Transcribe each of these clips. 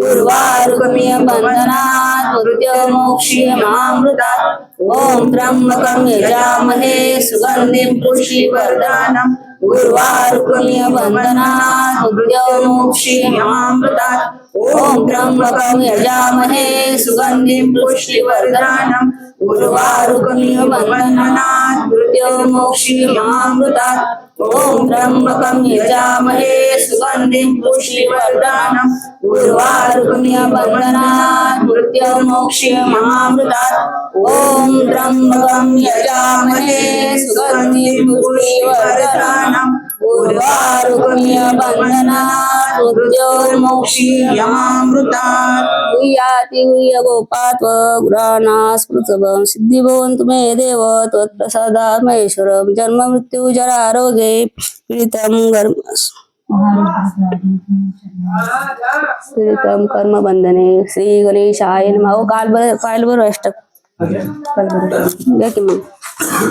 उर्वारुकमिय बंधनात् मृत्युमोक्षीयमामृतात् ओम त्र्यंबकं यजामहे सुगंधिं पुष्टिवर्धनम् उर्वारुकमिय बंधनात् मृत्युमोक्षीयमामृतात् ओम त्र्यंबकं यजामहे सुगंधिं पुष्टिवर्धनम् उर्वारुकमिय बंधनात् मृत्युमोक्षीयमामृतात् ओम त्र्यंबकं यजामहे सुगंधिं पुष्टिवर्धनम् उर्वारुकमिय बंधनात् मृत्युमोक्षीयमामृतात् ओम त्र्यंबकं यजामहे सुगंधिं पुष्टिवर्धनम् उर्वारुकमिय बंधनात् मृत्युमोक्षीयमामृतात् याति गोपात्व गुराना स्मृतवं सिद्धिभवन्तु मे देव त्वत्प्रसादात् महेश्वरं जन्म मृत्यु जरारोगे पीडितं कर्म बंधने श्री गणेशाय नमः काल बरं अष्टक घ्या की मग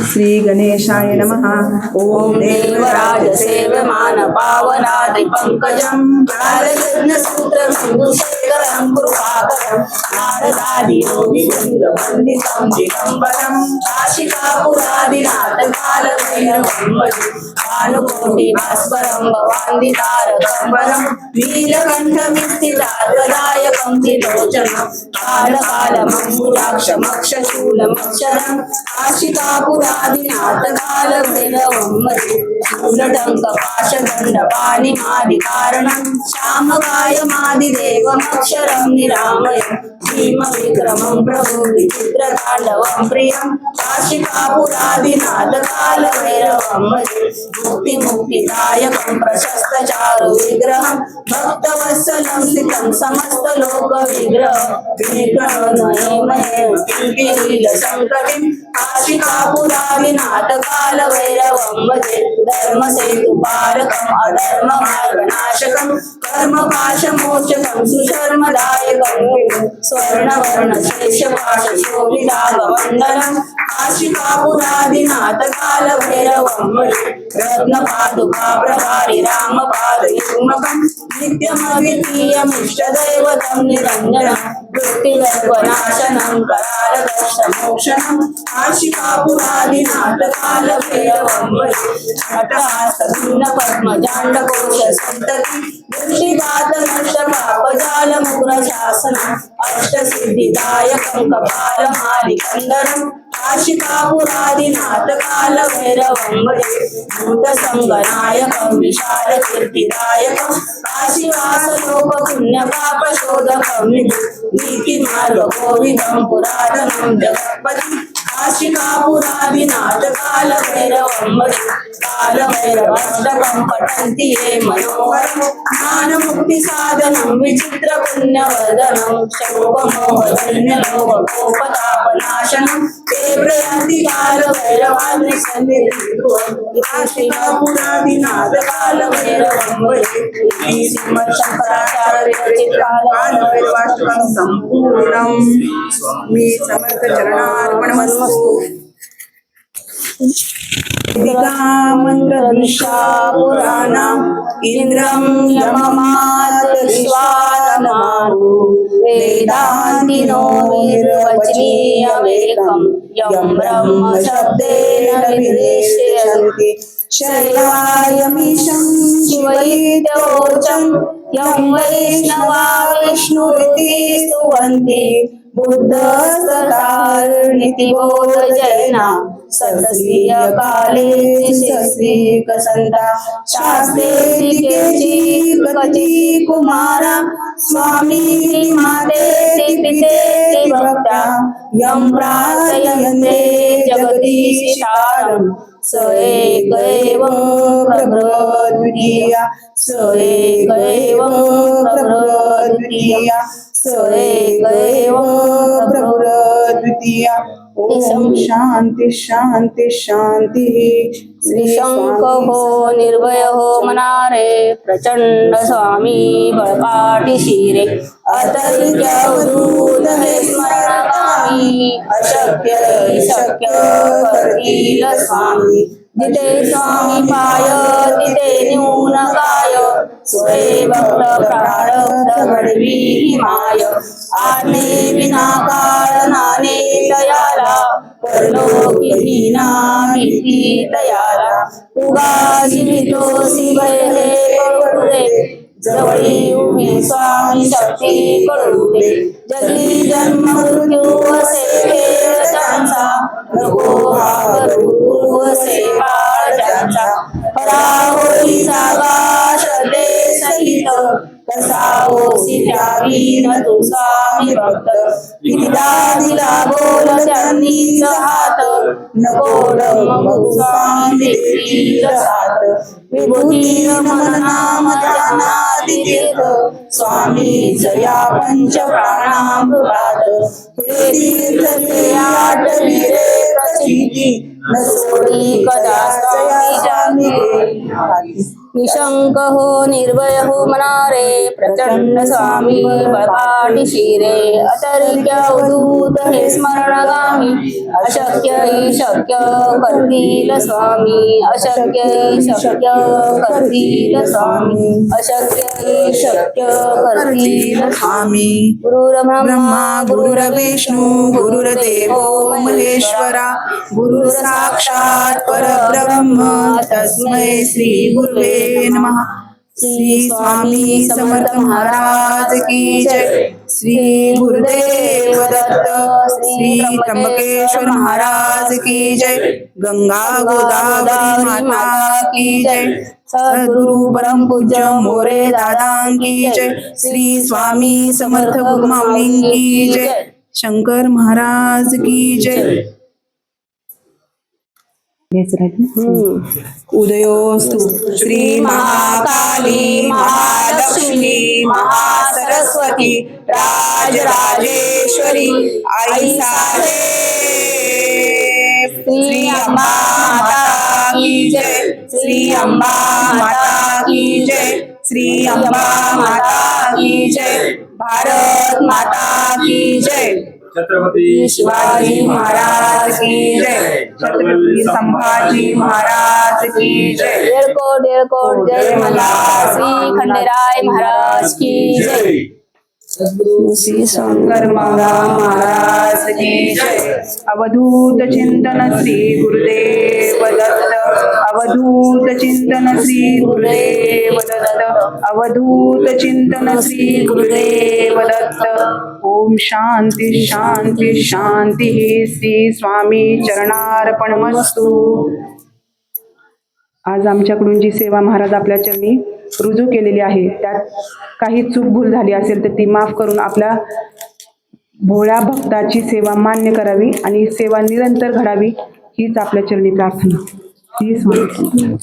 श्री गणेशाय नमः ओम देवराज सेव्यमान पावनाद्रि पंकजं कालयज्ञसूत्रं सिंधुशेखरं कृपाकरं नारदादि योगी वन्दितं दिगम्बरं काशिकापुरादिनाथ कालभैरवं भजे भानुकोटि भास्करं भवान्दितारकम्बरं नीलकण्ठमित्तिदायकं त्रिलोचनं कालकालमङ्गुराक्षमक्षशूलमक्षरं काशिकापुरादिनाथ कालभैरवं भजे पाशदण्डपाणिमादिकारणं श्यामकायमादिदेवमक्षरं निरामयं भीमविक्रमं प्रभु विचित्रताण्डवं प्रियं काशिकापुरादिनाथ कालभैरवं भजे मुक्तिदायकं प्रशस्तचारुविग्रहं भक्तवत्सलं स्थितं समस्तलोकविग्रहं काशिकापुरादिनाथ कालभैरवं भजे धर्मसेतुपालकम् अधर्ममार्गनाशकं कर्मपाशमोचकं सुशर्मदायकं स्वर्णवर्णशेषपाशशोभिताभमण्डलं काशिकापुरादिनाथ कालभैरवं भजे रत्नपादुका प्रभारि रामपादयुग्मकं नित्यमद्वितीयमिष्टदैवतं निरञ्जनं वृत्तिगर्भनाशनं करालकष्टमोक्षणं काशिकापुरादिनाथ कालभैरवं भजे अट्टहासभिन्नपद्मजाण्डकोशसन्तति दृष्टिघातनष्टपापजालमुग्रशासनम् अष्टसिद्धिदायकं कपालमालिकन्दरं काशिकापुरादिनाथ कालभैरवं भजे भूतसङ्गनायकं विशालकीर्तिदायकं काशीवासलोकपुण्यपापशोधकं नीतिमार्गकोविदं पुरातनं जगत्पति काशिकापुरादिनाथ कालभैरवं भजे कालभैरवाष्टकं पठन्ति ये मनोहरं ज्ञानमुक्तिसाधनं विचित्रपुण्यवर्धनं शोकमोहजन्यलोककोपतापनाशनं ते प्रयान्ति कालभैरवाग्निसन्निधिं काशिकापुरादिनाथ कालभैरवं भजे श्रीमच्छंकराचार्यविरचित कालभैरवाष्टकं सम्पूर्णं मी समर्थ चरणार्पणमस्तु मंत्रदृशा पुराणम् इंद्रं यममातरिश्वानमानु वेदान्तिनो निर्वचनीयमेकं यं ब्रह्म शब्देन विदिश्यन्ति शैलायमीशं शिवैत्यवोचं यं वैष्णवा विष्णुरिति स्तुवन्ति बुद्धस्तथार्निति बोधजैना सतस्त्रिय काले कसंता शास्त्रे केची कची कुमारा स्वामी माते पिते भक्ता यं प्रार्थयन्ते जगदीशितारम् स एक एव प्रभृद्वितीया स एक एव प्रभृद्वितीया स एक एव प्रभृद्वितीया ओम शांति शांति शांति श्री शंख हो निर्भय हो मनारे प्रचंड स्वामी बळकाटी शिरे अतर्क्यवधूत हे स्मरणकामी अशक्य शक्य करतील स्वामी जिथे स्वामी पाय तिथे न्यून काय स्वये भक्त प्रारब्ध घडवी माय आने विनाकाळ नाने दयाला परलोकी हीना भीती दयाला उगाची भीतोसी भय हे कळू दे जवळी उभी स्वामी शक्ती कळू दे जगी जन्म मृत्यू असे खेळ त्यांचा नको हा करू असे पाळ त्यांचा खरा होई जागा श्रद्धे सहित कसा होसी त्यावी न तू स्वामी भक्त कितीदा दिला बोल त्यांनीच हात नको डमरू स्वामी देतील साथ विभूती मन नाम त्यांना तीर्थ स्वामीच या पंच प्राणामृतात हे तीर्थ हे आठवी रे प्रचिती न सोडी कदा स्वामी निशंक हो निर्भय हो मनारे प्रचंड स्वामी बळपाठीशी रे अतर्क्य अवधूत हे स्मरणगामी अशक्य हि शक्य करतील स्वामी अशक्य हि शक्य करतील स्वामी अशक्य हि शक्य करतील स्वामी गुरुर्ब्रह्मा गुरुर्विष्णू गुरुर्देवो महेश्वरा गुरु साक्षात परब्रह्म तस्मै श्री गुरुवे नमः। श्री स्वामी समर्थ महाराज की जय। श्री गुरुदेव दत्त श्री त्र्यंबकेश्वर महाराज की जय। गंगा गोदावरी माता की जय। सद्गुरु परम पूज्य मोरे दादा की जय। श्री स्वामी समर्थ गुरुमाऊली की जय। शंकर महाराज की जय। उदयोस्तु श्री महाकाली महालक्ष्मी महासरस्वती राजराजेश्वरी आई साहेब श्री अम्बा माता की जय। श्री अम्बा माता की जय। श्री अम्बा माता की जय। भारत माता की जय। छत्रपती शिवाजी महाराज की जय। छत्रपती संभाजी महाराज की जय। येळकोट जय मल्हार श्री खंडेराय महाराज की जय। सद्गुरु श्री शंकर महाराज की जय। अवधूत चिंतन श्री गुरुदेव दत्त। अवधूत चिंतन श्री गुरुदेव दत्त। अवधूत चिंतन श्री गुरुदेव दत्त। ओम शांती शांती शांती। श्री स्वामी चरणार्पणमस्तु। आज आमच्याकडून जी सेवा महाराज आपल्या चरणी रुजू केलेली आहे त्यात काही चूक भूल झाली असेल तर ती माफ करून आपल्या भोळ्या भक्ताची सेवा मान्य करावी आणि सेवा निरंतर घडावी हीच आपल्या चरणी प्रार्थना। श्री स्वामी